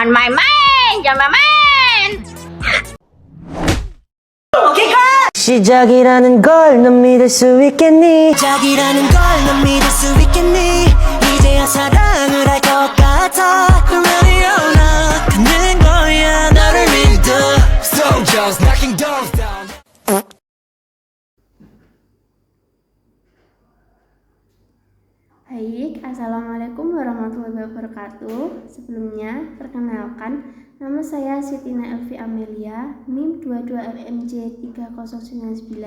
Jangan main-main, jangan main. 시작이라는 걸 넌 믿을 수 있겠니? 시작이라는 걸 넌 믿을 수 있겠니? 이제야 사랑을 할 것 같아. Ready or not 듣는 거야 너를 믿어. Soldiers knocking doors down. Baik, Assalamualaikum warahmatullahi wabarakatuh. Sebelumnya, perkenalkan, nama saya Sitina Elvi Amelia, NIM 22MJ3099.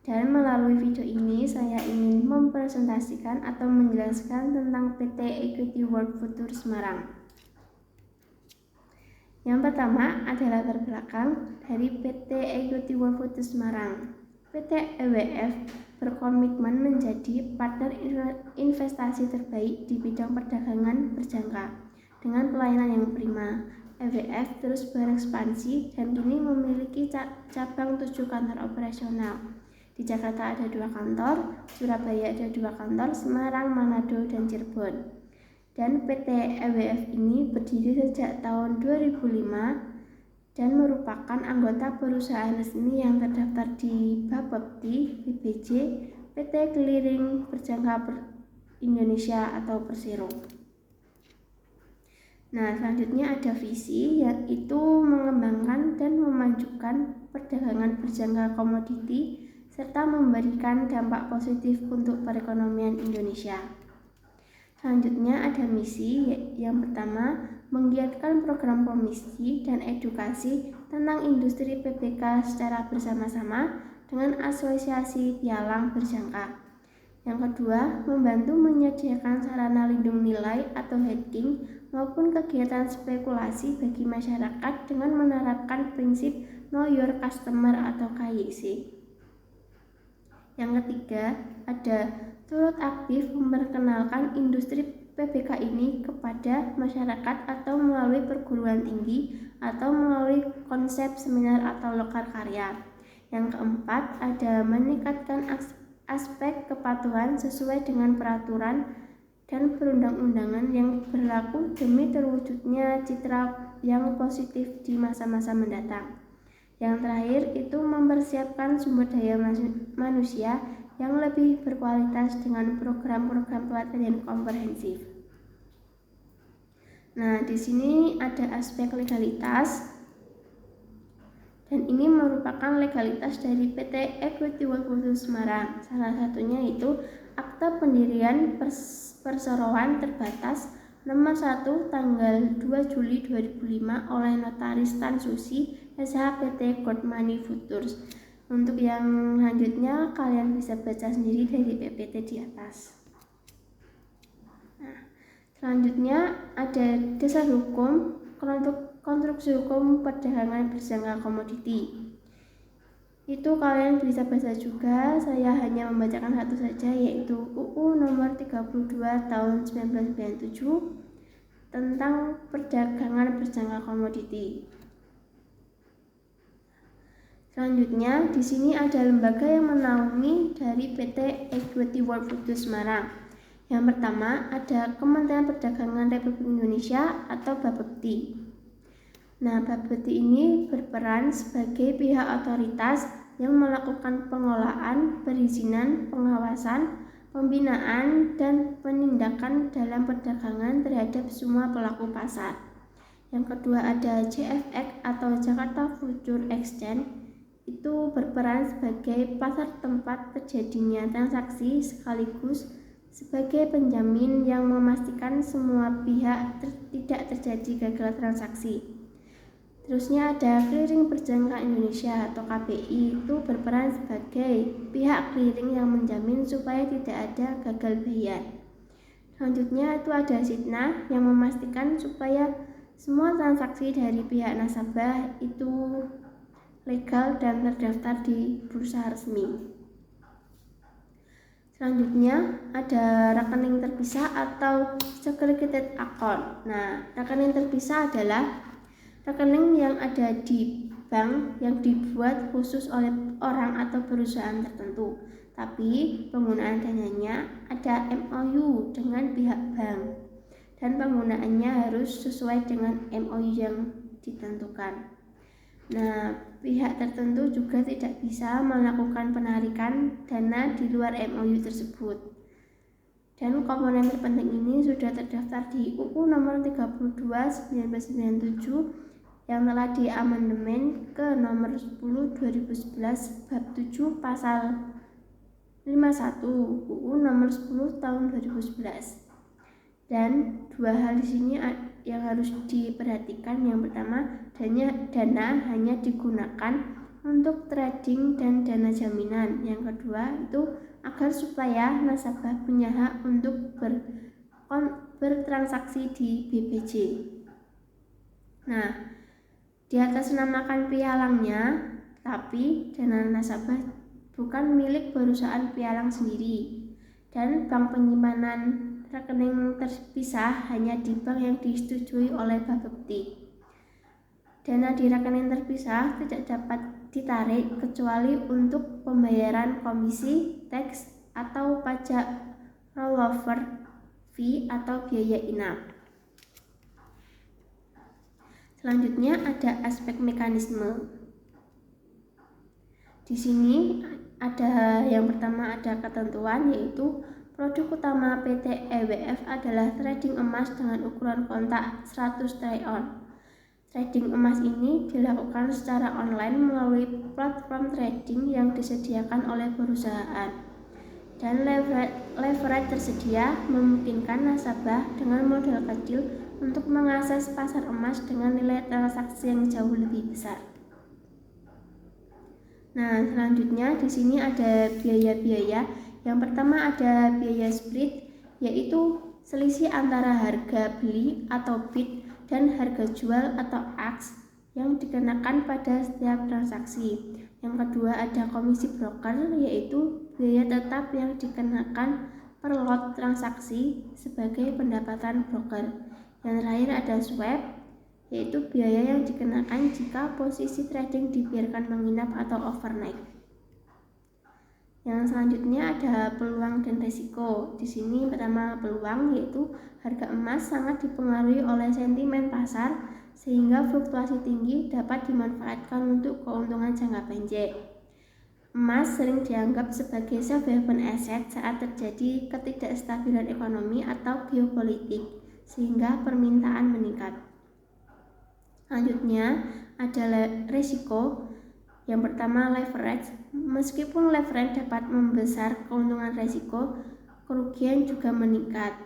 Dan melalui video ini, saya ingin mempresentasikan atau menjelaskan tentang PT Equity World Future Semarang. Yang pertama adalah latar belakang dari PT Equity World Future Semarang. PT EWF berkomitmen menjadi partner investasi terbaik di bidang perdagangan berjangka dengan pelayanan yang prima. EWF terus berekspansi dan kini memiliki cabang 7 kantor operasional. Di Jakarta ada 2 kantor, Surabaya ada 2 kantor, Semarang, Manado, dan Cirebon. Dan PT EWF ini berdiri sejak tahun 2005 dan merupakan anggota perusahaan resmi yang terdaftar di Bapepti, BPJ, PT Clearing Berjangka Indonesia atau Persero. Nah, selanjutnya ada visi, yaitu mengembangkan dan memajukan perdagangan berjangka komoditi serta memberikan dampak positif untuk perekonomian Indonesia. Selanjutnya ada misi, yang pertama menggiatkan program komisi dan edukasi tentang industri PPK secara bersama-sama dengan asosiasi pialang berjangka. Yang kedua, membantu menyediakan sarana lindung nilai atau hedging maupun kegiatan spekulasi bagi masyarakat dengan menerapkan prinsip Know Your Customer atau KYC. Yang ketiga, ada turut aktif memperkenalkan industri PPK ini kepada masyarakat atau melalui perguruan tinggi atau melalui konsep seminar atau lokal karya. Yang keempat, ada meningkatkan aspek kepatuhan sesuai dengan peraturan dan perundang-undangan yang berlaku demi terwujudnya citra yang positif di masa-masa mendatang. Yang terakhir itu mempersiapkan sumber daya manusia yang lebih berkualitas dengan program-program pelatihan komprehensif. Nah, di sini ada aspek legalitas, dan ini merupakan legalitas dari PT Equity World Future Semarang. Salah satunya itu Akta Pendirian Perseroan Terbatas Nomor 1 tanggal 2 Juli 2005 oleh Notaris Tan Susi SH PT Gold Money Futures. Untuk yang selanjutnya kalian bisa baca sendiri dari PPT di atas. Nah, selanjutnya ada dasar hukum konstruksi hukum perdagangan berjangka komoditi. Itu kalian bisa baca juga, saya hanya membacakan satu saja, yaitu UU nomor 32 tahun 1997 tentang perdagangan berjangka komoditi. Selanjutnya, di sini ada lembaga yang menaungi dari PT Equity World Future Semarang. Yang pertama ada Kementerian Perdagangan Republik Indonesia atau Bapepti. Nah, Bapepti ini berperan sebagai pihak otoritas yang melakukan pengelolaan, perizinan, pengawasan, pembinaan, dan penindakan dalam perdagangan terhadap semua pelaku pasar. Yang kedua ada JFX atau Jakarta Future Exchange. Itu berperan sebagai pasar tempat terjadinya transaksi sekaligus sebagai penjamin yang memastikan semua pihak tidak terjadi gagal transaksi. Terusnya ada Clearing Berjangka Indonesia atau KBI, itu berperan sebagai pihak clearing yang menjamin supaya tidak ada gagal bayar. Selanjutnya itu ada Sitna yang memastikan supaya semua transaksi dari pihak nasabah itu legal dan terdaftar di bursa resmi. Selanjutnya ada rekening terpisah atau segregated account. Nah, rekening terpisah adalah rekening yang ada di bank yang dibuat khusus oleh orang atau perusahaan tertentu, tapi penggunaan dananya ada MOU dengan pihak bank. dan penggunaannya harus sesuai dengan MOU yang ditentukan. Nah, pihak tertentu juga tidak bisa melakukan penarikan dana di luar MOU tersebut. Dan komponen terpenting ini sudah terdaftar di UU nomor 32 1997 yang telah diamandemen ke nomor 10 2011 bab 7 pasal 51 UU nomor 10 tahun 2011. Dan dua hal di sini yang harus diperhatikan. Yang pertama, dana hanya digunakan untuk trading dan dana jaminan. Yang kedua itu agar supaya nasabah punya hak untuk bertransaksi di BPJ. Nah, diatasnamakan pialangnya, tapi dana nasabah bukan milik perusahaan pialang sendiri, dan bank penyimpanan rekening terpisah hanya di bank yang disetujui oleh Bapepti. Dana di rekening terpisah tidak dapat ditarik kecuali untuk pembayaran komisi, tax, atau pajak rollover fee atau biaya inap. Selanjutnya ada aspek mekanisme. Di sini ada yang pertama ada ketentuan, yaitu produk utama PT EWF adalah trading emas dengan ukuran kontak 100 try-on. Trading emas ini dilakukan secara online melalui platform trading yang disediakan oleh perusahaan. Dan leverage tersedia memungkinkan nasabah dengan modal kecil untuk mengakses pasar emas dengan nilai transaksi yang jauh lebih besar. Nah, selanjutnya di sini ada biaya-biaya. Yang pertama ada biaya spread, yaitu selisih antara harga beli atau bid dan harga jual atau AX yang dikenakan pada setiap transaksi. Yang kedua ada komisi broker, yaitu biaya tetap yang dikenakan per lot transaksi sebagai pendapatan broker. Yang terakhir ada swap, yaitu biaya yang dikenakan jika posisi trading dibiarkan menginap atau overnight. Yang selanjutnya ada peluang dan risiko. Di sini pertama peluang, yaitu harga emas sangat dipengaruhi oleh sentimen pasar sehingga fluktuasi tinggi dapat dimanfaatkan untuk keuntungan jangka pendek. Emas sering dianggap sebagai safe haven asset saat terjadi ketidakstabilan ekonomi atau geopolitik sehingga permintaan meningkat. Selanjutnya ada risiko. Yang pertama leverage. Meskipun leverage dapat membesar keuntungan risiko, kerugian juga meningkat.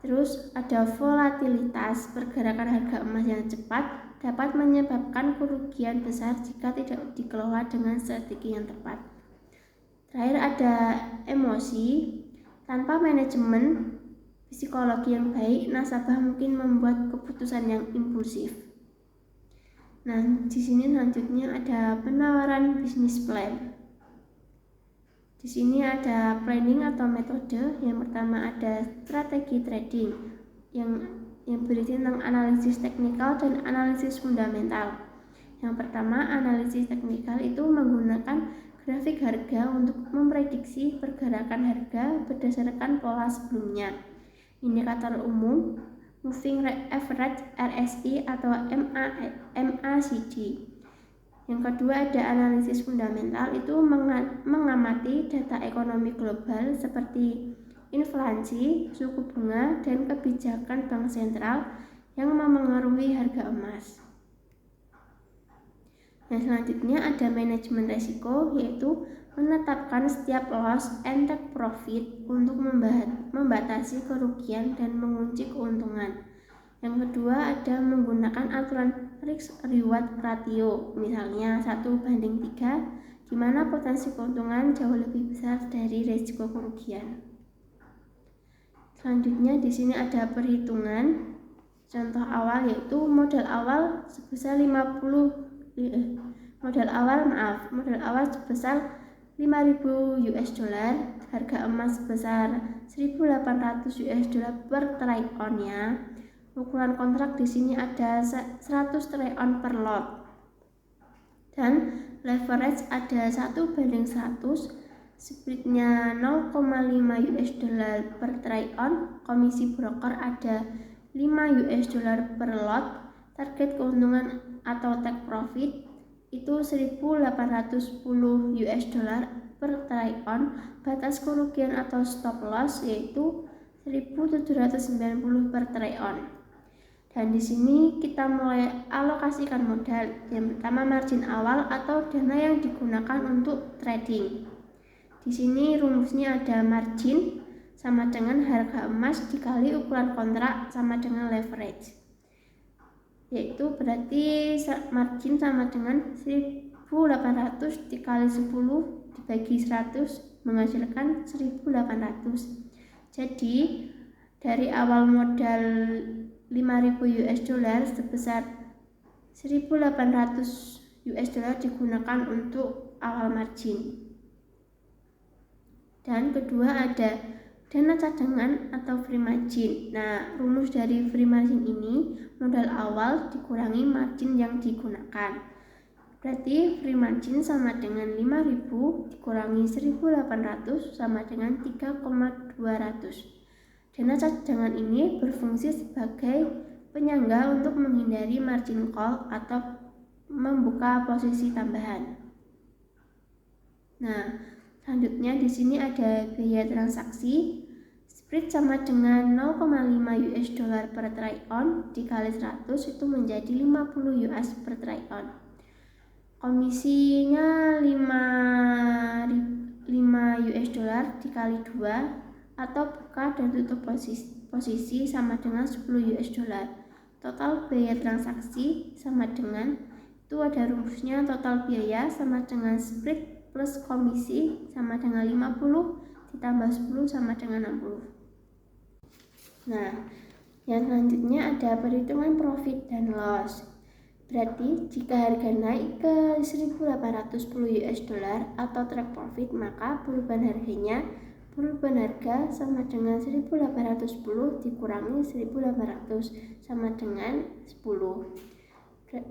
Terus ada volatilitas. Pergerakan harga emas yang cepat dapat menyebabkan kerugian besar jika tidak dikelola dengan strategi yang tepat. Terakhir ada emosi. Tanpa manajemen psikologi yang baik, nasabah mungkin membuat keputusan yang impulsif. Nah, di sini selanjutnya ada penawaran bisnis plan. Di sini ada planning atau metode. Yang pertama ada strategi trading yang berisi tentang analisis teknikal dan analisis fundamental. Yang pertama, analisis teknikal itu menggunakan grafik harga untuk memprediksi pergerakan harga berdasarkan pola sebelumnya. Indikator umum, moving average RSI atau MACD. Yang kedua ada analisis fundamental, itu mengamati data ekonomi global seperti inflasi, suku bunga, dan kebijakan bank sentral yang memengaruhi harga emas. Yang selanjutnya ada manajemen risiko, yaitu menetapkan setiap loss and take profit untuk membatasi kerugian dan mengunci keuntungan. Yang kedua ada menggunakan aturan risk reward ratio, misalnya 1:3, di mana potensi keuntungan jauh lebih besar dari risiko kerugian. Selanjutnya di sini ada perhitungan. Contoh awal yaitu modal awal sebesar 5.000 US dollar, harga emas sebesar 1.800 US dollar per try on-nya. Ukuran kontrak di sini ada 100 try on per lot. Dan leverage ada 1:100 spreadnya 0,5 US dollar per trade on, komisi broker ada 5 US dollar per lot, target keuntungan atau take profit itu 1.810 US dollar per trade on, batas kerugian atau stop loss yaitu 1.790 per trade on. Dan di sini kita mulai alokasikan modal. Yang pertama margin awal atau dana yang digunakan untuk trading. Di sini rumusnya ada margin sama dengan harga emas dikali ukuran kontrak sama dengan leverage. Yaitu berarti margin sama dengan 1.800 dikali 10 dibagi 100 menghasilkan 1.800. Jadi dari awal modal 5.000 US dollar sebesar 1.800 US dollar digunakan untuk awal margin. Dan kedua ada dana cadangan atau free margin. Nah, rumus dari free margin ini modal awal dikurangi margin yang digunakan. Berarti free margin sama dengan 5.000 dikurangi 1.800 sama dengan 3,200. Dana cadangan ini berfungsi sebagai penyangga untuk menghindari margin call atau membuka posisi tambahan. Nah, selanjutnya di sini ada biaya transaksi. Spread sama dengan 0,5 US dollar per trade on dikali 100 itu menjadi 50 US per trade on. Komisinya 5 US dollar dikali 2 atau buka dan tutup posisi sama dengan 10 US dollar. Total biaya transaksi sama dengan, itu ada rumusnya, total biaya sama dengan spread plus komisi sama dengan 50 ditambah 10 sama dengan 60. Nah, yang selanjutnya ada perhitungan profit dan loss. Berarti jika harga naik ke 1.810 US dollar atau take profit, maka perubahan harga sama dengan 1.810 dikurangi 1.800 sama dengan 10.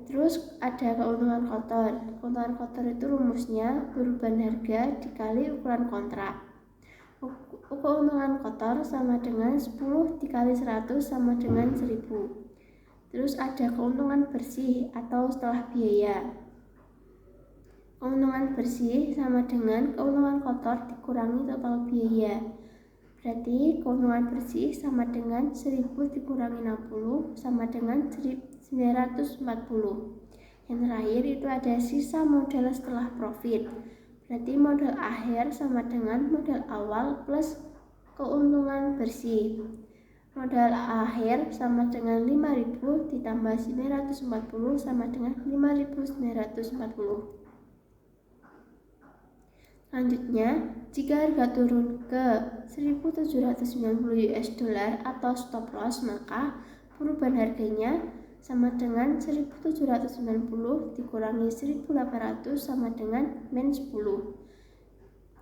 Terus ada keuntungan kotor. Keuntungan kotor itu rumusnya perubahan harga dikali ukuran kontrak. Keuntungan kotor sama dengan 10 dikali 100 sama dengan 1.000. Terus ada keuntungan bersih atau setelah biaya. Keuntungan bersih sama dengan keuntungan kotor dikurangi total biaya. Berarti keuntungan bersih sama dengan 1.000 dikurangi 60 sama dengan 940. Yang terakhir itu ada sisa modal setelah profit. Berarti modal akhir sama dengan modal awal plus keuntungan bersih. Modal akhir sama dengan 5.000 ditambah 940 sama dengan 5.940. Selanjutnya, jika harga turun ke 1.790 US dollar atau stop loss, maka perubahan harganya sama dengan 1.790 dikurangi 1.800 sama dengan min 10.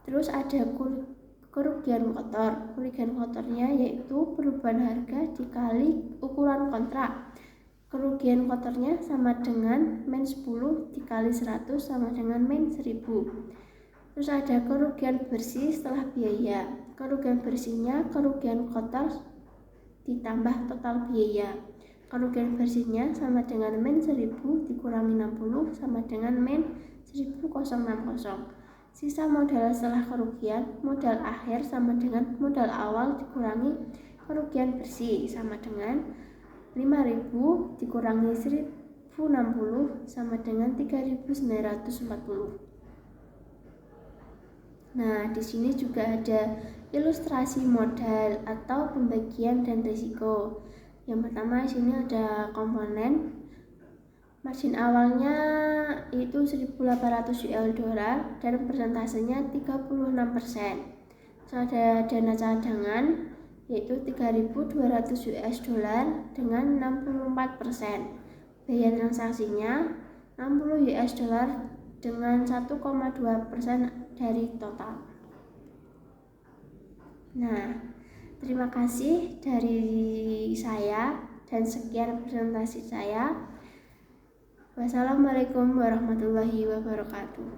Terus ada kerugian kotor. Kerugian kotornya yaitu perubahan harga dikali ukuran kontrak. Kerugian kotornya sama dengan min 10 dikali 100 sama dengan min 1.000. Terus ada kerugian bersih setelah biaya. Kerugian bersihnya kerugian kotor ditambah total biaya. Kerugian bersihnya sama dengan min 1.000 dikurangi 60 sama dengan min 1.060. Sisa modal setelah kerugian, modal akhir sama dengan modal awal dikurangi kerugian bersih sama dengan 5.000 dikurangi 1.060 sama dengan 3.940. Nah, di sini juga ada ilustrasi modal atau pembagian dan risiko. Yang pertama di sini ada komponen. Margin awalnya itu 1.800 US dollar dan persentasenya 36%. Terus ada dana cadangan yaitu 3.200 US dollar dengan 64%. Biaya transaksinya 60 US dollar dengan 1,2% dari total. Nah, terima kasih dari saya dan sekian presentasi saya. Wassalamualaikum warahmatullahi wabarakatuh.